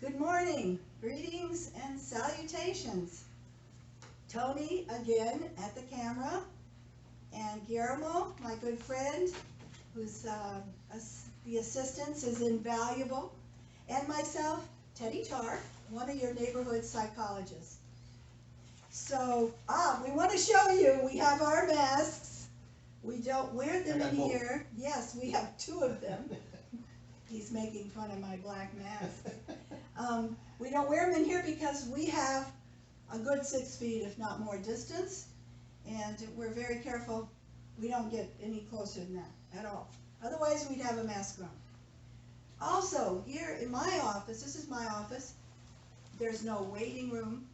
Good morning, greetings and salutations. Tony again at the camera, and Guillermo, my good friend, who's the assistance is invaluable, and myself, Teddy Tarr, one of your neighborhood psychologists. So, we want to show you, we have our masks. We don't wear them in here. Yes, we have two of them. He's making fun of my black mask. We don't wear them in here because we have a good 6 feet, if not more, distance, and we're very careful we don't get any closer than that at all. Otherwise, we'd have a mask on. Also, here in my office, this is my office, there's no waiting room.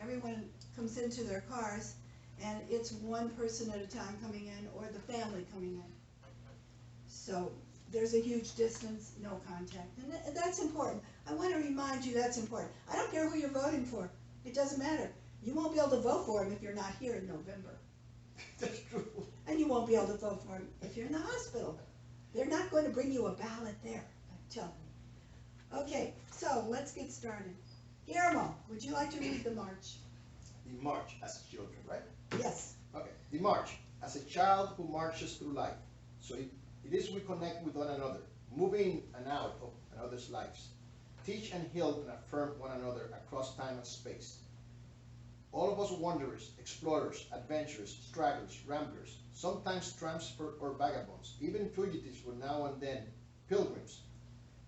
Everyone comes into their cars, and it's one person at a time coming in, or the family coming in. So there's a huge distance, no contact, and that's important. I want to remind you that's important. I don't care who you're voting for. It doesn't matter. You won't be able to vote for him if you're not here in November. That's true. And you won't be able to vote for him if you're in the hospital. They're not going to bring you a ballot there, I'm telling you. Okay, so let's get started. Guillermo, would you like to read the march? The march as children, right? Yes. Okay, the march as a child who marches through life. So it is we connect with one another, moving and out of another's lives. Teach and heal and affirm one another across time and space. All of us wanderers, explorers, adventurers, stragglers, ramblers, sometimes tramps or vagabonds, even fugitives were now and then pilgrims.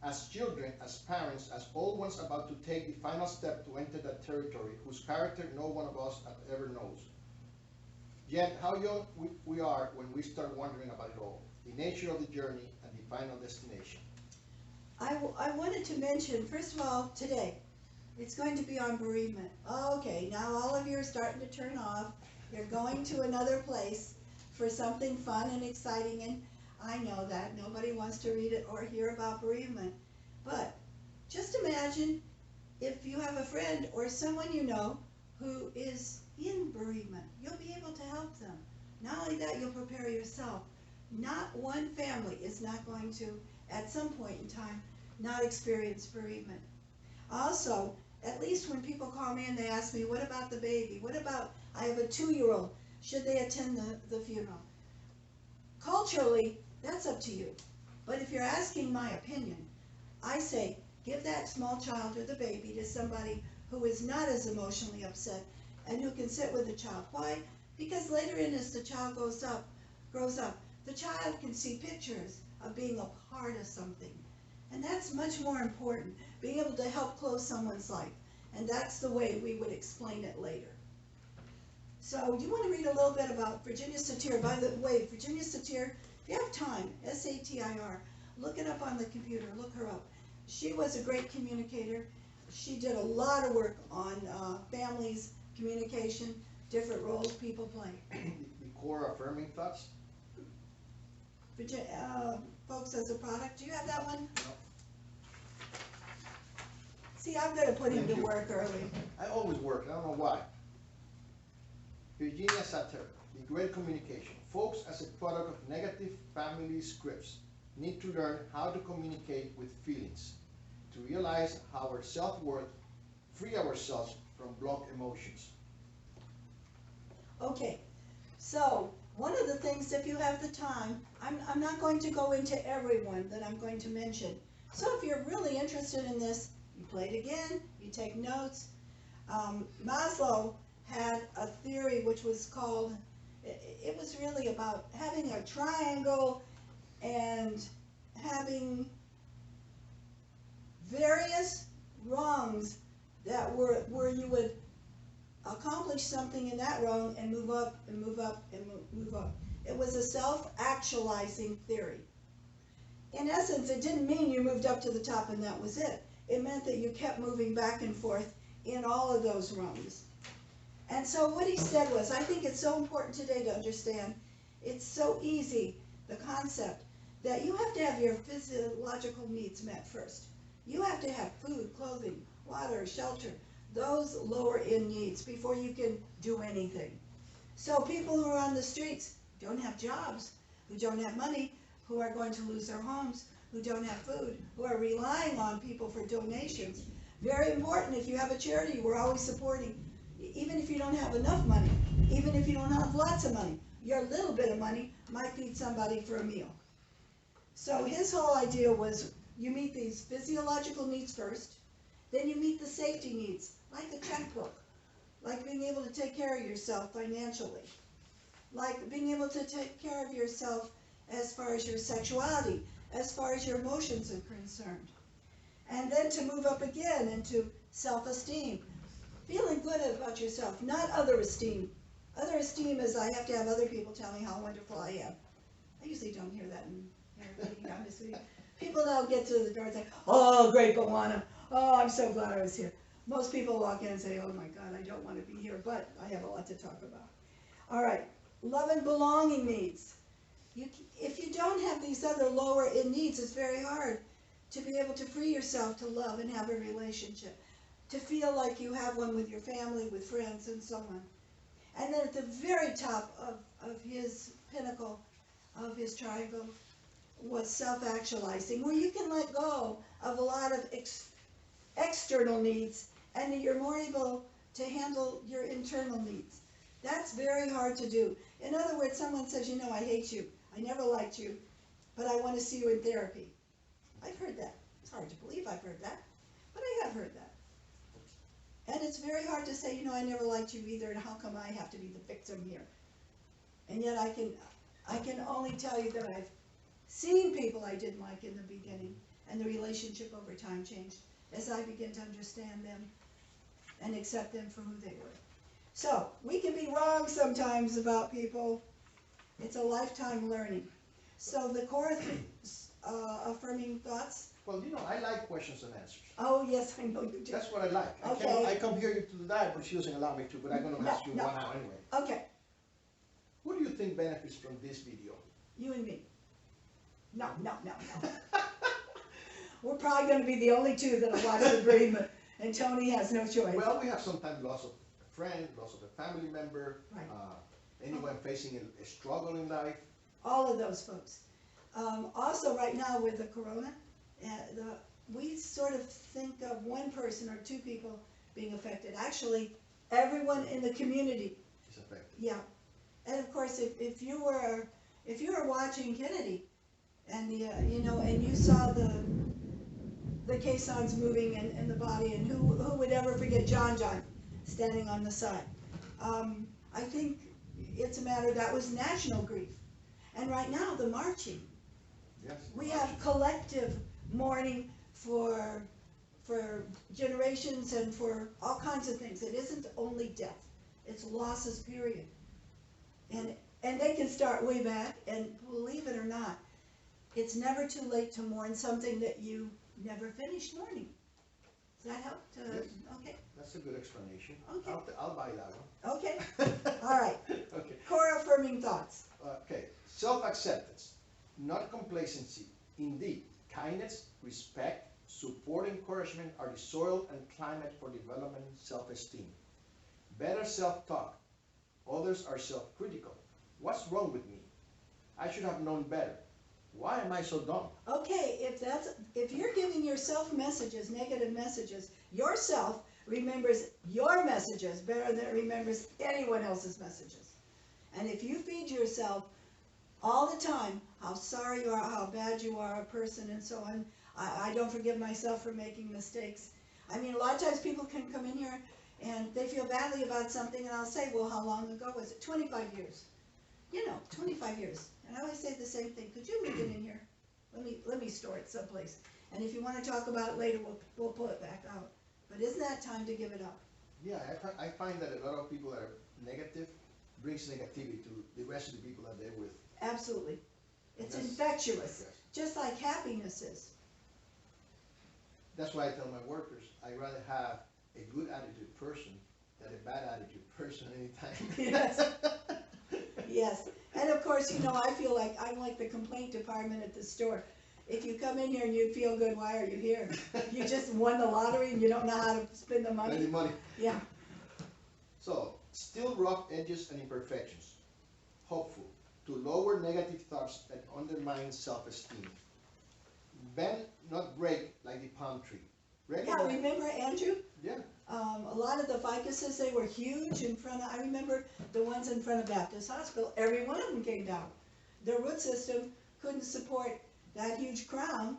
As children, as parents, as old ones about to take the final step to enter that territory whose character no one of us ever knows. Yet how young we are when we start wondering about it all, the nature of the journey and the final destination. I wanted to mention, first of all, today, it's going to be on bereavement. Okay, now all of you are starting to turn off. You're going to another place for something fun and exciting, and I know that. Nobody wants to read it or hear about bereavement. But just imagine if you have a friend or someone you know who is in bereavement. You'll be able to help them. Not only that, you'll prepare yourself. Not one family is not going to, at some point in time, not experience bereavement. Also, at least when people call me and they ask me, what about the baby? What about, I have a 2-year-old, should they attend the funeral? Culturally, that's up to you. But if you're asking my opinion, I say, give that small child or the baby to somebody who is not as emotionally upset and who can sit with the child. Why? Because later in as the child grows up, the child can see pictures of being a part of something. And that's much more important, being able to help close someone's life. And that's the way we would explain it later. So you want to read a little bit about Virginia Satir. By the way, Virginia Satir, if you have time, S-A-T-I-R, look it up on the computer, look her up. She was a great communicator. She did a lot of work on families, communication, different roles people play. The core affirming thoughts? Folks as a product, do you have that one? No. See, I'm going to put him to work early. I always work, I don't know why. Virginia Satir, the great communication. Folks as a product of negative family scripts need to learn how to communicate with feelings, to realize our self-worth, free ourselves from blocked emotions. Okay, so one of the things, if you have the time, I'm not going to go into every one that I'm going to mention. So if you're really interested in this, you play it again, you take notes. Maslow had a theory which was called, it was really about having a triangle and having various rungs that were where you would accomplish something in that rung and move up and move up and move up. It was a self-actualizing theory. In essence, it didn't mean you moved up to the top and that was it. It meant that you kept moving back and forth in all of those rungs. And so what he said was, I think it's so important today to understand, it's so easy, the concept, that you have to have your physiological needs met first. You have to have food, clothing, water, shelter, those lower end needs before you can do anything. So people who are on the streets don't have jobs, who don't have money, who are going to lose their homes, who don't have food, who are relying on people for donations, Very important. If you have a charity, we're always supporting. Even if you don't have enough money, even if you don't have lots of money, your little bit of money might feed somebody for a meal. So his whole idea was you meet these physiological needs first, then you meet the safety needs, like a checkbook, like being able to take care of yourself financially, like being able to take care of yourself as far as your sexuality, as far as your emotions are concerned. And then to move up again into self-esteem, feeling good about yourself, not other esteem. Other esteem is I have to have other people tell me how wonderful I am. I usually don't hear that in everybody, honestly. People now get to the door and say, oh, great, Gowana. Oh, I'm so glad I was here. Most people walk in and say, oh my God, I don't want to be here, but I have a lot to talk about. All right, love and belonging needs. If you don't have these other lower in needs, it's very hard to be able to free yourself to love and have a relationship, to feel like you have one with your family, with friends, and so on. And then at the very top of his pinnacle, of his triangle, was self-actualizing, where you can let go of a lot of external needs, and you're more able to handle your internal needs. That's very hard to do. In other words, someone says, you know, I hate you, I never liked you, but I want to see you in therapy. I've heard that. It's hard to believe I've heard that, but I have heard that. And it's very hard to say, you know, I never liked you either, and how come I have to be the victim here? And yet I can only tell you that I've seen people I didn't like in the beginning, and the relationship over time changed as I began to understand them and accept them for who they were. So, we can be wrong sometimes about people. It's a lifetime learning. So the core affirming thoughts. Well, you know, I like questions and answers. Oh, yes, I know you do. That's what I like. Okay. I come here to do that, but she doesn't allow me to, but I'm going to ask you one now anyway. Okay. Who do you think benefits from this video? You and me. No. We're probably going to be the only two that'll watch the bereavement, and Tony has no choice. Well, we have sometimes loss of a friend, loss of a family member, Right. Anyone facing a struggle in life. All of those folks. Also, right now with the corona, we sort of think of one person or two people being affected. Actually, everyone in the community Is affected. Yeah, and of course, if you were watching Kennedy, and and you saw the caissons moving in the body, and who would ever forget John standing on the side? I think it's a matter that was national grief, and right now the marching. Yes. We have collective mourning for generations and for all kinds of things. It isn't only death; it's losses, period. And they can start way back, and believe it or not, it's never too late to mourn something that you never finished mourning. Does that help? Yes. Okay. That's a good explanation. Okay. I'll buy that one. Okay. All right. Okay. Core affirming thoughts. Okay. Self-acceptance, not complacency. Indeed, kindness, respect, support, encouragement are the soil and climate for development self-esteem. Better self-talk. Others are self-critical. What's wrong with me? I should have known better. Why am I so dumb? Okay, if you're giving yourself messages, negative messages, yourself remembers your messages better than it remembers anyone else's messages. And if you feed yourself all the time how sorry you are, how bad you are a person, and so on, I don't forgive myself for making mistakes. I mean, a lot of times people can come in here and they feel badly about something, and I'll say, well, how long ago was it? 25 years. 25 years. And I always say the same thing. Could you leave it in here? Let me store it someplace. And if you want to talk about it later, we'll pull it back out. But isn't that time to give it up? Yeah, I find that a lot of people that are negative brings negativity to the rest of the people that they're with. Absolutely. It's Yes. infectious, Yes. just like happiness is. That's why I tell my workers, I'd rather have a good attitude person than a bad attitude person anytime. Yes. Yes. And of course, I feel like I'm like the complaint department at the store. If you come in here and you feel good, why are you here? You just won the lottery and you don't know how to spend the money? Spend the money. Yeah. So, still rough edges and imperfections. Hopeful. To lower negative thoughts that undermine self-esteem. Bend, not break, like the palm tree. Yeah, remember Andrew? Yeah. A lot of the ficuses, they were huge in front of, I remember the ones in front of Baptist Hospital, every one of them came down. Their root system couldn't support that huge crown,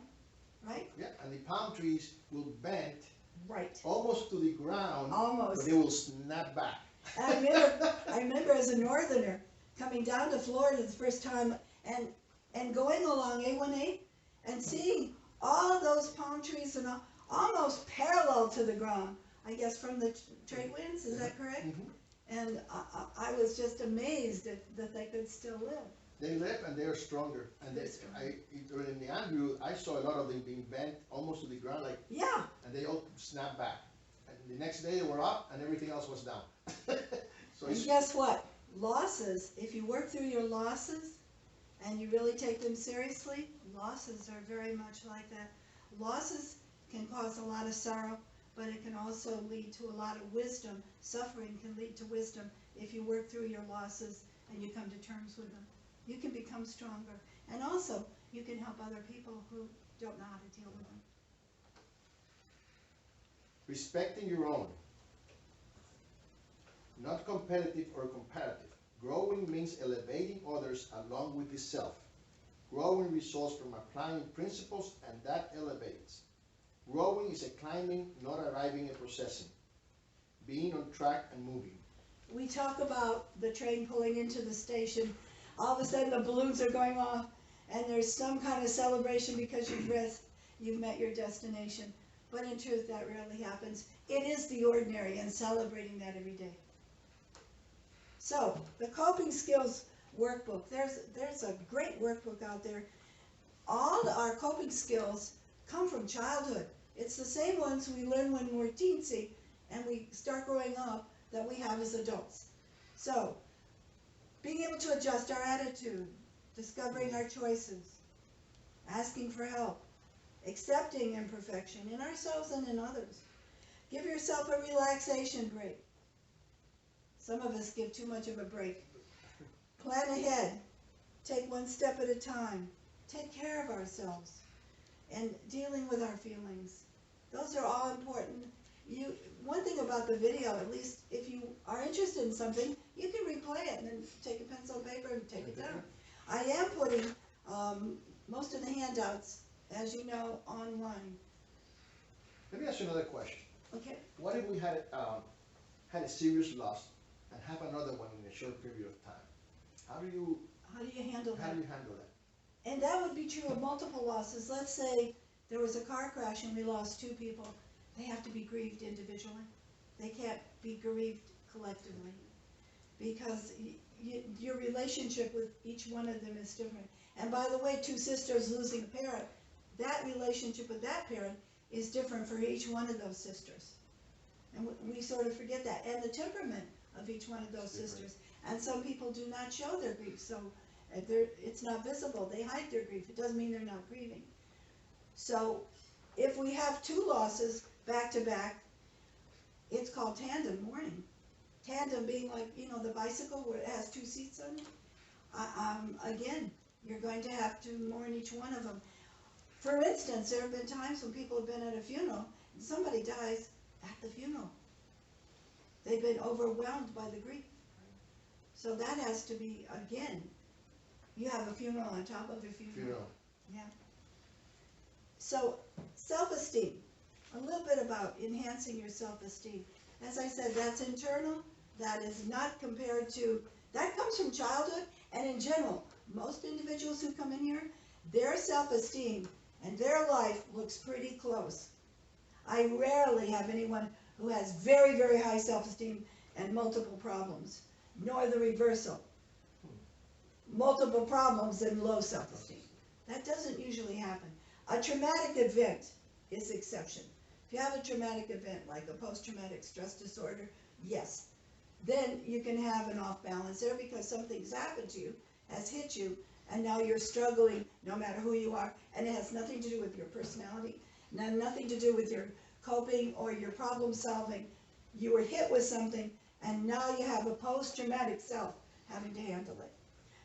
right? Yeah, and the palm trees will bend Right. almost to the ground, Almost. but they will snap back. I remember as a northerner coming down to Florida the first time and going along A18 and seeing all those palm trees and almost parallel to the ground, I guess from the trade winds, is that correct? Mm-hmm. And I was just amazed that they could still live. They live and they are stronger. And during the Andrew, I saw a lot of them being bent almost to the ground, like, Yeah. and they all snapped back. And the next day they were up and everything else was down. So And guess what? Losses, if you work through your losses and you really take them seriously, losses are very much like that. Losses can cause a lot of sorrow, but it can also lead to a lot of wisdom. Suffering can lead to wisdom if you work through your losses and you come to terms with them. You can become stronger. And also, you can help other people who don't know how to deal with them. respecting your own, not competitive or comparative. Growing means elevating others along with the self. Growing results from applying principles, and that elevates. Growing is a climbing, not arriving and processing. Being on track and moving. We talk about the train pulling into the station. All of a sudden the balloons are going off and there's some kind of celebration because you've met your destination. But in truth, that rarely happens. It is the ordinary, and celebrating that every day. So, the coping skills workbook. There's a great workbook out there. All our coping skills come from childhood. It's the same ones we learn when we're teensy and we start growing up that we have as adults. So, being able to adjust our attitude, discovering our choices, asking for help, accepting imperfection in ourselves and in others. Give yourself a relaxation break. Some of us give too much of a break. Plan ahead. Take one step at a time. Take care of ourselves. And dealing with our feelings. Those are all important. One thing about the video, at least if you are interested in something, you can replay it and then take a pencil and paper and take it down. I am putting most of the handouts, as you know, online. Let me ask you another question. Okay. What if we had a serious loss and have another one in a short period of time? How do you handle that? How do you handle that? And that would be true of multiple losses. Let's say there was a car crash and we lost 2 people. They have to be grieved individually. They can't be grieved collectively because your relationship with each one of them is different. And by the way, 2 sisters losing a parent, that relationship with that parent is different for each one of those sisters. And we sort of forget that. And the temperament of each one of those sisters. And some people do not show their grief, so it's not visible. They hide their grief. It doesn't mean they're not grieving. So if we have 2 losses back to back, it's called tandem mourning. Tandem being like, the bicycle where it has 2 seats on it. Again, you're going to have to mourn each one of them. For instance, there have been times when people have been at a funeral and somebody dies at the funeral. They've been overwhelmed by the grief. So that has to be, again, you have a funeral on top of a funeral. Yeah. So, self-esteem. A little bit about enhancing your self-esteem. As I said, that's internal. That is not compared to, that comes from childhood, and in general, most individuals who come in here, their self-esteem and their life looks pretty close. I rarely have anyone who has very, very high self-esteem and multiple problems, nor the reversal. Multiple problems and low self-esteem. That doesn't usually happen. A traumatic event is the exception. If you have a traumatic event like a post-traumatic stress disorder, yes, then you can have an off-balance there because something's happened to you, has hit you, and now you're struggling no matter who you are, and it has nothing to do with your personality, nothing to do with your coping or your problem solving. You were hit with something, and now you have a post-traumatic self having to handle it.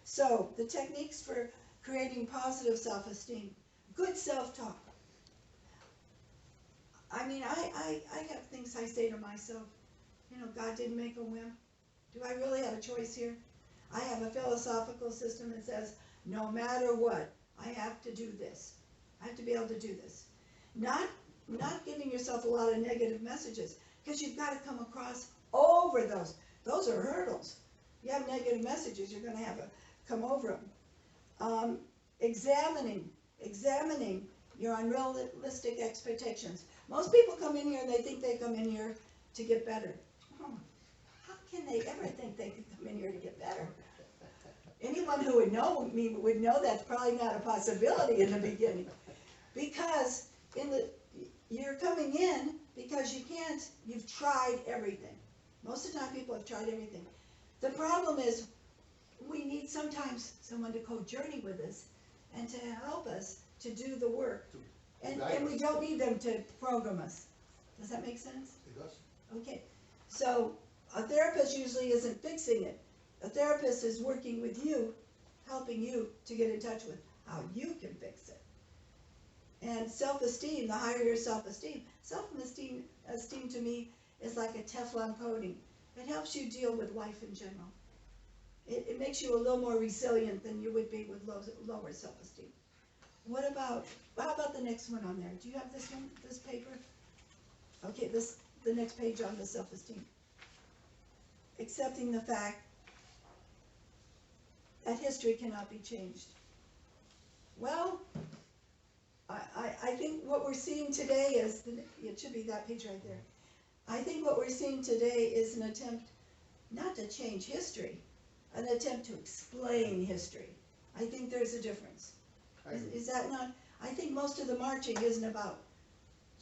So, the techniques for creating positive self-esteem. Good self-talk. mean, I have things I say to myself, you know, God didn't make a wimp. Do I really have a choice here? I have a philosophical system that says, no matter what, I have to do this. I have to be able to do this. Not giving yourself a lot of negative messages, because you've got to come across over those. Those are hurdles. You have negative messages, you're going to have to come over them. Examining your unrealistic expectations. Most people come in here and they think they come in here to get better. Oh, how can they ever think they can come in here to get better? Anyone who would know me would know that's probably not a possibility in the beginning. Because you're coming in because you've tried everything. Most of the time people have tried everything. The problem is we need sometimes someone to co-journey with us and to help us to do the work. And we don't need them to program us. Does that make sense? It does. Okay. So a therapist usually isn't fixing it. A therapist is working with you, helping you to get in touch with how you can fix it. And self-esteem, the higher your self-esteem esteem to me is like a Teflon coating. It helps you deal with life in general. It makes you a little more resilient than you would be with lower self-esteem. How about the next one on there? Do you have this one, this paper? Okay, the next page on the self-esteem. Accepting the fact that history cannot be changed. Well, I think what we're seeing today is, it should be that page right there. I think what we're seeing today is an attempt not to change history, an attempt to explain history. I think there's a difference. Is that not? I think most of the marching isn't about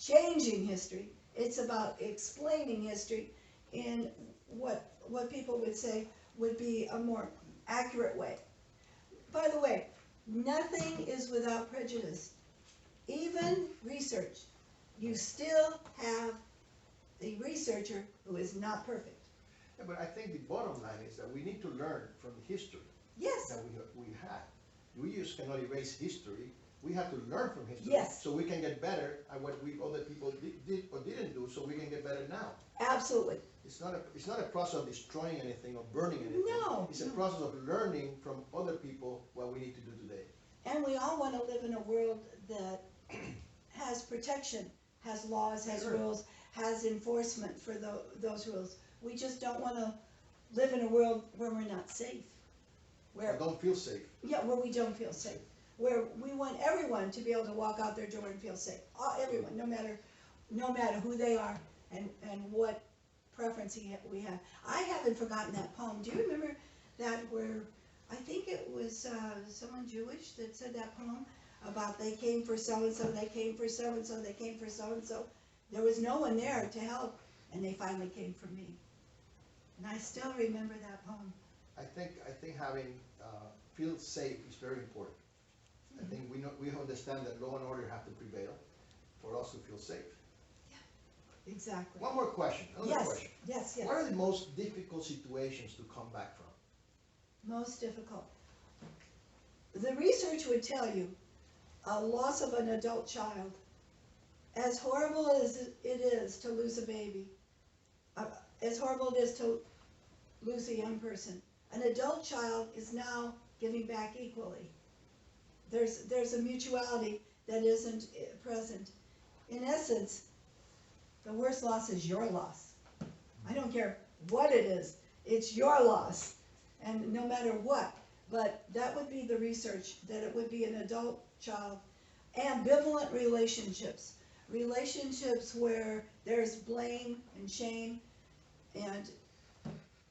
changing history. It's about explaining history in what people would say would be a more accurate way. By the way, nothing is without prejudice. Even research. You still have the researcher who is not perfect. Yeah, but I think the bottom line is that we need to learn from the history Yes. that we had. We just cannot erase history. We have to learn from history, Yes. so we can get better at what other people did or didn't do, so we can get better now. Absolutely. It's not a process of destroying anything or burning anything. No. It's a process of learning from other people what we need to do today. And we all want to live in a world that has protection, has laws, has Sure. rules, has enforcement for those rules. We just don't want to live in a world where we're not safe. I don't feel safe. Yeah, where we don't feel safe. Where we want everyone to be able to walk out their door and feel safe. Everyone, no matter who they are and what preference we have. I haven't forgotten that poem. Do you remember that where, I think it was someone Jewish that said that poem about they came for so-and-so, they came for so-and-so, they came for so-and-so. There was no one there to help, and they finally came for me. And I still remember that poem. I think having feel safe is very important. I think we understand that law and order have to prevail for us to feel safe. Yeah, exactly. One more question. Another question. Yes. What are the most difficult situations to come back from? Most difficult. The research would tell you a loss of an adult child, as horrible as it is to lose a baby, as horrible it is to lose a young person, an adult child is now giving back equally. There's a mutuality that isn't present. In essence, the worst loss is your loss. I don't care what it is, it's your loss. And no matter what, but that would be the research, that it would be an adult child. Ambivalent relationships. Relationships where there's blame and shame, and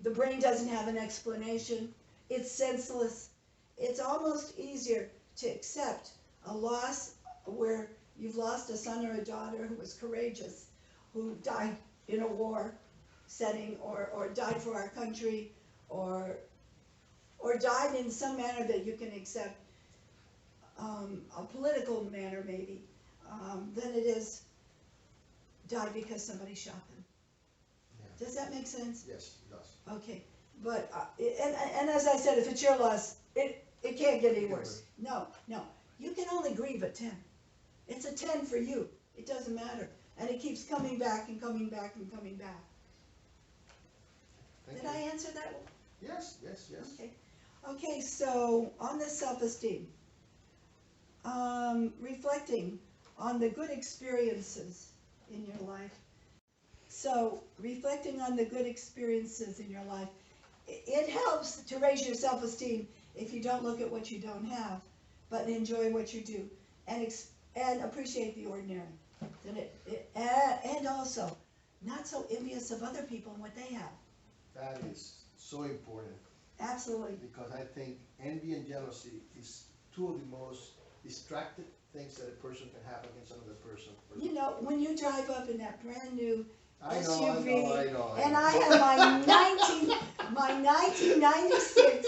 the brain doesn't have an explanation. It's senseless. It's almost easier to accept a loss where you've lost a son or a daughter who was courageous, who died in a war setting, or died for our country, or died in some manner that you can accept, a political manner maybe, than it is died because somebody shot them. Yeah. Does that make sense? Yes, it does. Okay, but, and as I said, if it's your loss, it can't get any worse. No, you can only grieve at 10. It's a 10 for you. It doesn't matter. And it keeps coming back and coming back and coming back. Thank Did you. I answer that? Yes, yes, yes. Okay. Okay, so on the self-esteem, reflecting on the good experiences in your life. So reflecting on the good experiences in your life, it helps to raise your self-esteem if you don't look at what you don't have, but enjoy what you do and appreciate the ordinary. And also, not so envious of other people and what they have. That is so important. Absolutely. Because I think envy and jealousy is two of the most distracted things that a person can have against another person. You know, when you drive up in that brand new I know, SUV, I know. and I have my 1996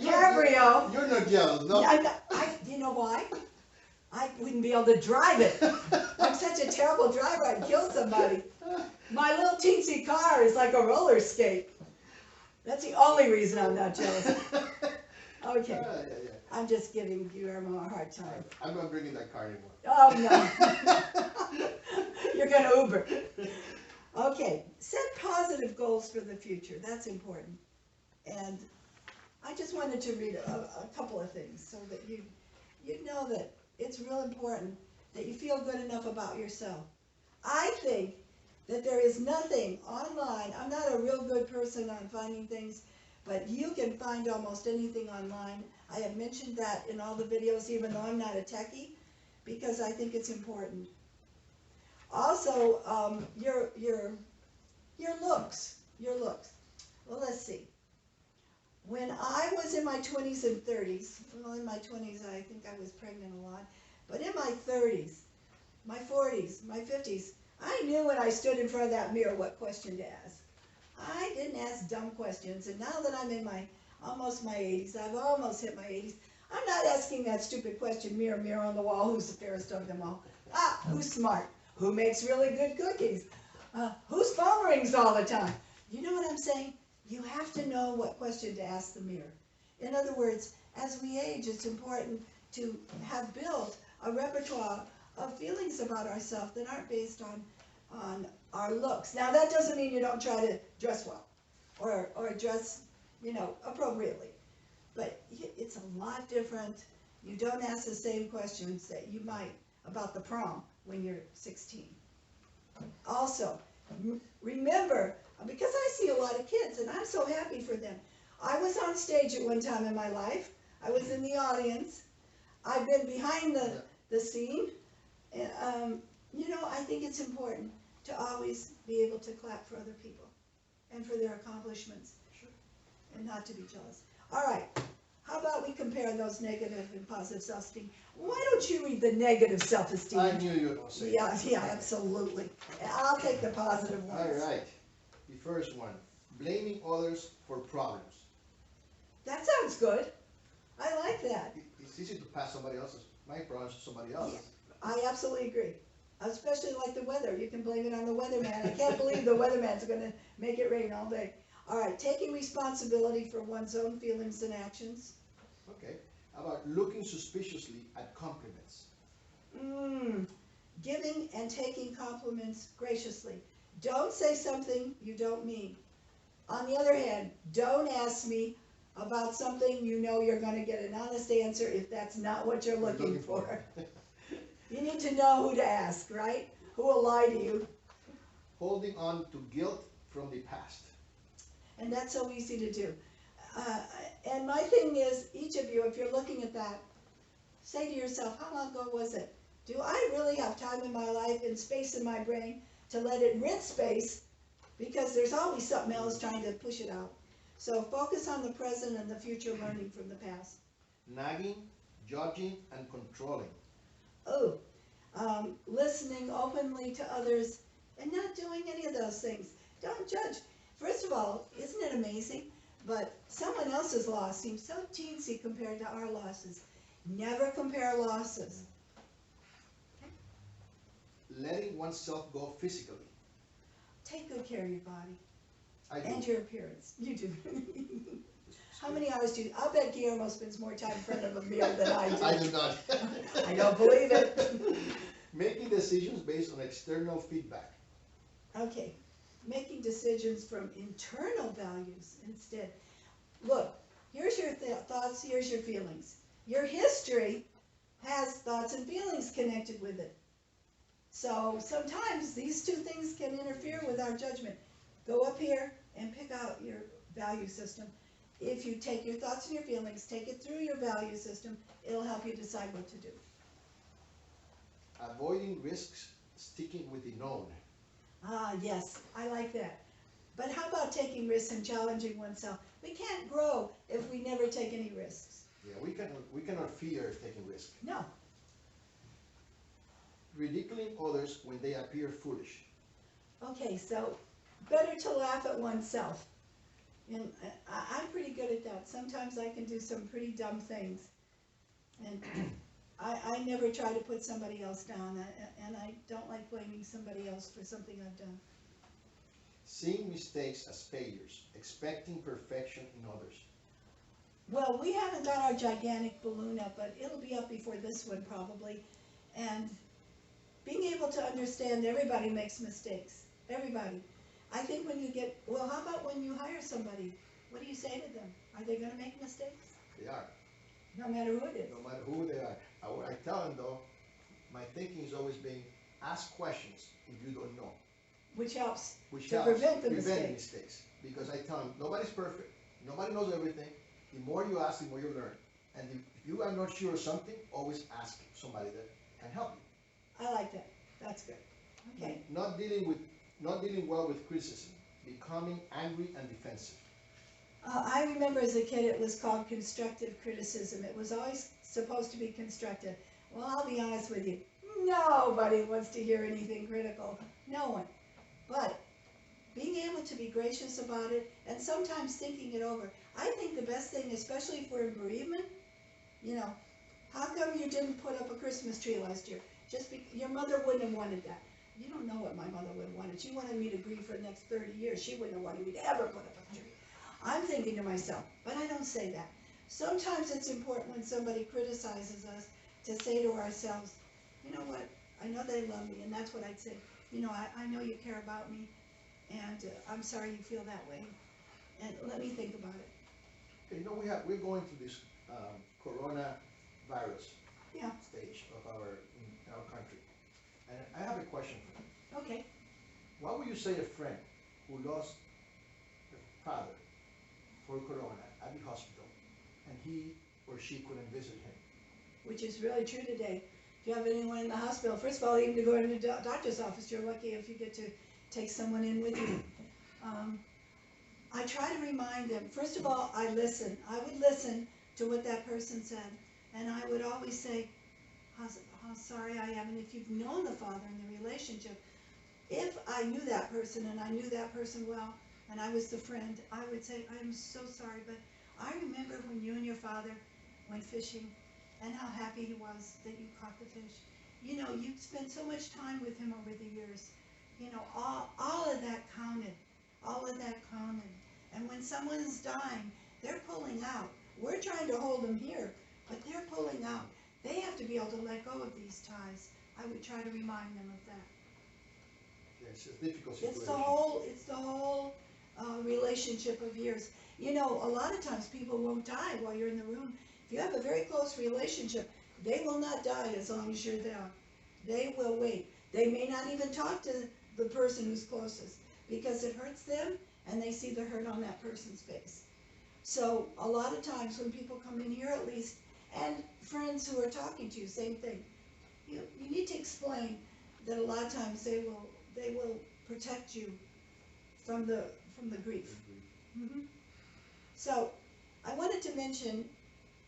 Cabrio. You're not jealous, no? You know why? I wouldn't be able to drive it. I'm such a terrible driver, I'd kill somebody. My little teensy car is like a roller skate. That's the only reason I'm not jealous. Okay, Yeah. I'm just giving you a hard time. I'm not bringing that car anymore. Oh, no. You're going to Uber. Okay, set positive goals for the future. That's important. And I just wanted to read a couple of things so that you know that it's real important that you feel good enough about yourself. I think that there is nothing online. I'm not a real good person on finding things, but you can find almost anything online. I have mentioned that in all the videos, even though I'm not a techie, because I think it's important. Also, your looks. Well, let's see. When I was in my 20s and 30s, well, in my 20s I think I was pregnant a lot, but in my 30s, my 40s, my 50s, I knew when I stood in front of that mirror what question to ask. I didn't ask dumb questions, and now that I'm in almost my 80s, I've almost hit my 80s, I'm not asking that stupid question, mirror, mirror on the wall, who's the fairest of them all? Who's smart? Who makes really good cookies? Whose phone rings all the time? You know what I'm saying? You have to know what question to ask the mirror. In other words, as we age, it's important to have built a repertoire of feelings about ourselves that aren't based on our looks. Now, that doesn't mean you don't try to dress well or dress, appropriately. But it's a lot different. You don't ask the same questions that you might about the prom when you're 16. Also, remember, because I see a lot of kids, and I'm so happy for them. I was on stage at one time in my life. I was in the audience. I've been behind the scene. I think it's important to always be able to clap for other people and for their accomplishments. Sure. And not to be jealous. All right. How about we compare those negative and positive self-esteem? Why don't you read the negative self-esteem? I knew you were going to say that. Yeah, absolutely. I'll take the positive ones. All right. The first one, blaming others for problems. That sounds good. I like that. It's easy to pass my problems to somebody else. Yeah, I absolutely agree. Especially like the weather. You can blame it on the weatherman. I can't believe the weatherman's going to make it rain all day. All right, taking responsibility for one's own feelings and actions. Okay. How about looking suspiciously at compliments? Giving and taking compliments graciously. Don't say something you don't mean. On the other hand, don't ask me about something you know you're going to get an honest answer if that's not what you're looking for. You need to know who to ask, right? Who will lie to you. Holding on to guilt from the past. And that's so easy to do. And my thing is, each of you, if you're looking at that, say to yourself, how long ago was it? Do I really have time in my life and space in my brain to let it rent space? Because there's always something else trying to push it out. So focus on the present and the future, learning from the past. Nagging, judging, and controlling. Listening openly to others and not doing any of those things. Don't judge. First of all, isn't it amazing? But someone else's loss seems so teensy compared to our losses. Never compare losses. Letting oneself go physically. Take good care of your body. I do. And your appearance. You do. How many hours do you? I'll bet Guillermo spends more time in front of a mirror than I do. I do not. I don't believe it. Making decisions based on external feedback. Okay, making decisions from internal values instead. Look, here's your thoughts, here's your feelings. Your history has thoughts and feelings connected with it. So sometimes these two things can interfere with our judgment. Go up here and pick out your value system. If you take your thoughts and your feelings, take it through your value system, it'll help you decide what to do. Avoiding risks, sticking with the known. Ah, yes, I like that. But how about taking risks and challenging oneself? We can't grow if we never take any risks. Yeah, we cannot fear taking risks. No. Ridiculing others when they appear foolish. Okay, so better to laugh at oneself. And I'm pretty good at that. Sometimes I can do some pretty dumb things. And I never try to put somebody else down, and I don't like blaming somebody else for something I've done. Seeing mistakes as failures, expecting perfection in others. Well, we haven't got our gigantic balloon up, but it'll be up before this one probably. And being able to understand everybody makes mistakes. Everybody. I think when you get, well, how about when you hire somebody? What do you say to them? Are they going to make mistakes? They are. No matter who it is. No matter who they are. What I tell them though, my thinking is always being, ask questions if you don't know. Which helps Which to helps prevent the prevent mistakes. mistakes. Because I tell them, nobody's perfect. Nobody knows everything. The more you ask, the more you learn. And if you are not sure of something, always ask somebody that can help you. I like that. That's good. Okay. Not dealing well with criticism, becoming angry and defensive. I remember as a kid it was called constructive criticism. It was always supposed to be constructive. Well, I'll be honest with you. Nobody wants to hear anything critical. No one. But being able to be gracious about it and sometimes thinking it over. I think the best thing, especially if we're in bereavement, how come you didn't put up a Christmas tree last year? Your mother wouldn't have wanted that. You don't know what my mother would have wanted. She wanted me to grieve for the next 30 years. She wouldn't have wanted me to ever put up a tree. I'm thinking to myself, but I don't say that. Sometimes it's important when somebody criticizes us to say to ourselves, you know what, I know they love me, and that's what I'd say. I know you care about me, and I'm sorry you feel that way, and let me think about it. Okay, we're going through this coronavirus stage of in our country, and I have a question for you. Okay. What would you say to a friend who lost a father for corona at the hospital, and he or she couldn't visit him? Which is really true today. If you have anyone in the hospital, first of all, even to go to the doctor's office, you're lucky if you get to take someone in with you. I try to remind them, first of all, I listen. I would listen to what that person said, and I would always say, how sorry I am, and if you've known the father and the relationship, if I knew that person and I knew that person well, and I was the friend, I would say, I'm so sorry, but I remember when you and your father went fishing and how happy he was that you caught the fish. You spent so much time with him over the years. All of that counted. All of that counted. And when someone's dying, they're pulling out. We're trying to hold them here, but they're pulling out. They have to be able to let go of these ties. I would try to remind them of that. Yeah, it's a difficult situation. It's the whole relationship of years. A lot of times people won't die while you're in the room. If you have a very close relationship, they will not die as long as you're there. They will wait. They may not even talk to the person who's closest because it hurts them and they see the hurt on that person's face. So a lot of times when people come in here, at least, and friends who are talking to you, same thing. You need to explain that a lot of times they will protect you from the grief. Mm-hmm. So I wanted to mention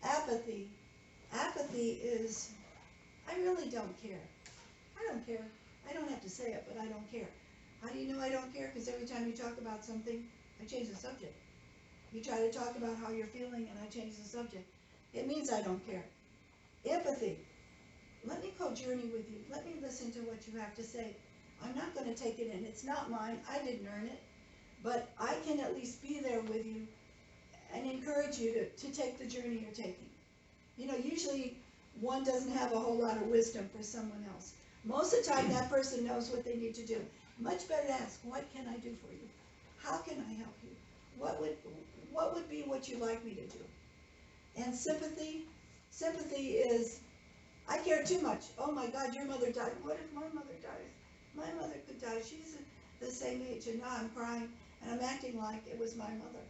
apathy. Apathy is, I really don't care. I don't care. I don't have to say it, but I don't care. How do you know I don't care? Because every time you talk about something, I change the subject. You try to talk about how you're feeling and I change the subject. It means I don't care. Empathy. Let me co-journey with you. Let me listen to what you have to say. I'm not going to take it in. It's not mine. I didn't earn it. But I can at least be there with you and encourage you to take the journey you're taking. Usually one doesn't have a whole lot of wisdom for someone else. Most of the time, that person knows what they need to do. Much better to ask, what can I do for you? How can I help you? What would be what you'd like me to do? And sympathy is, I care too much. Oh my God, your mother died. What if my mother dies? My mother could die. She's the same age, and now I'm crying, and I'm acting like it was my mother.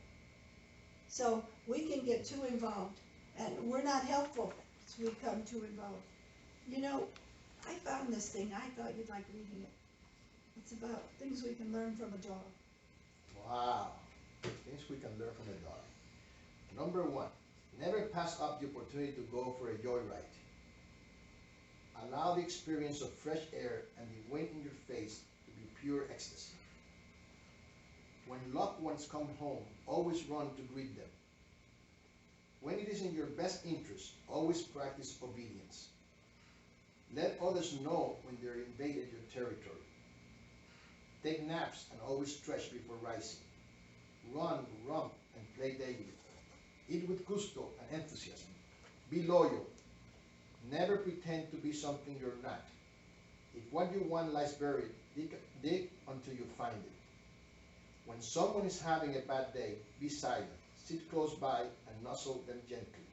So we can get too involved, and we're not helpful as we come too involved. You know, I found this thing. I thought you'd like reading it. It's about things we can learn from a dog. Wow, things we can learn from a dog. Number 1, never pass up the opportunity to go for a joyride. Allow the experience of fresh air and the wind in your face to be pure ecstasy. When loved ones come home, always run to greet them. When it is in your best interest, always practice obedience. Let others know when they're invaded your territory. Take naps and always stretch before rising. Run, romp, and play daily. Eat with gusto and enthusiasm. Be loyal. Never pretend to be something you're not. If what you want lies buried, dig until you find it. When someone is having a bad day, be silent. Sit close by and nuzzle them gently.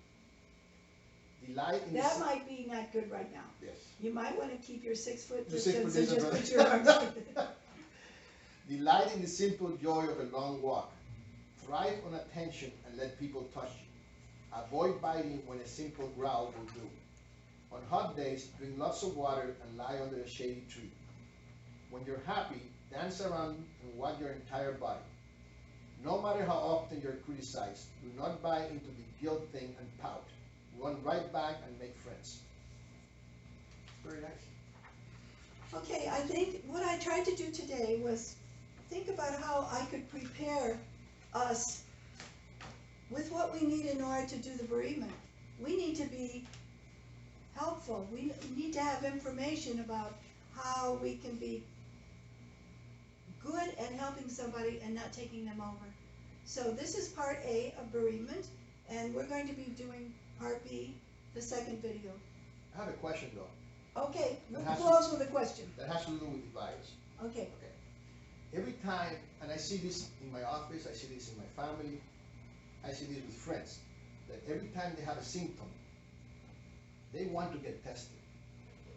Delight in That might be not good right now. Yes. You might want to keep your 6-foot The 6 foot distance and just distance. put your arms like that. Delight in the simple joy of a long walk. Thrive on attention and let people touch you. Avoid biting when a simple growl will do. On hot days, drink lots of water and lie under a shady tree. When you're happy, dance around and wag your entire body. No matter how often you're criticized, do not buy into the guilt thing and pout. Run right back and make friends. Very nice. Okay, I think what I tried to do today was think about how I could prepare us with what we need in order to do the bereavement. We need to be helpful. We need to have information about how we can be good at helping somebody and not taking them over. So this is part A of bereavement, and we're going to be doing part B, the second video. I have a question though. Okay, we'll That has close with a question. That has to do with the virus. Okay. Okay. Every time, and I see this in my office, I see this in my family, I see this with friends, that every time they have a symptom, they want to get tested.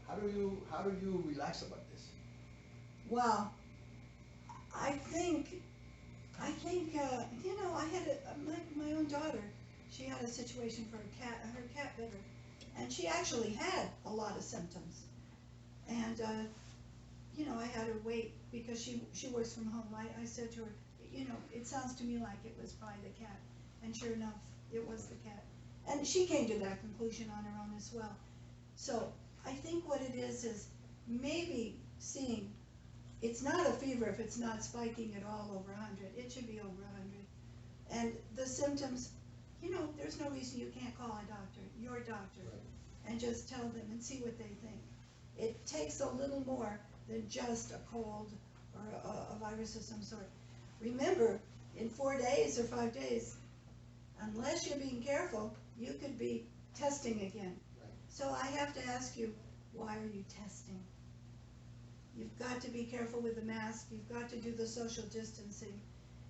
How do you relax about this? Wow. I think, you know, I had my own daughter. She had a situation for her cat bit her, and she actually had a lot of symptoms. And, you know, I had her wait because she works from home. I said to her, you know, it sounds to me like it was probably the cat. And sure enough, it was the cat. And she came to that conclusion on her own as well. So I think what it is maybe seeing, it's not a fever if it's not spiking at all over 100. It should be over 100. And the symptoms, you know, there's no reason you can't call a doctor, your doctor, Right. and just tell them and see what they think. It takes a little more than just a cold or a virus of some sort. Remember, in 4 days or 5 days, unless you're being careful, you could be testing again. Right. So I have to ask you, why are you testing? You've got to be careful with the mask, you've got to do the social distancing,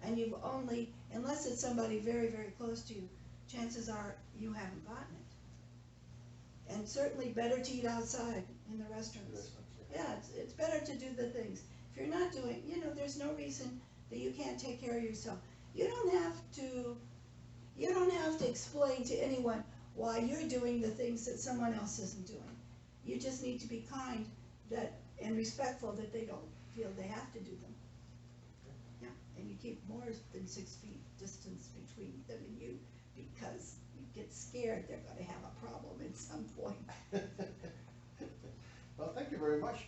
and you've only, unless it's somebody very, very close to you, chances are you haven't gotten it. And certainly better to eat outside in the restaurants. Yeah, it's better to do the things. If you're not doing, you know, there's no reason that you can't take care of yourself. You don't have to explain to anyone why you're doing the things that someone else isn't doing. You just need to be kind and respectful that they don't feel they have to do them. Yeah, and you keep more than 6 feet distance between them and you, because you get scared they're going to have a problem at some point. Well, thank you very much.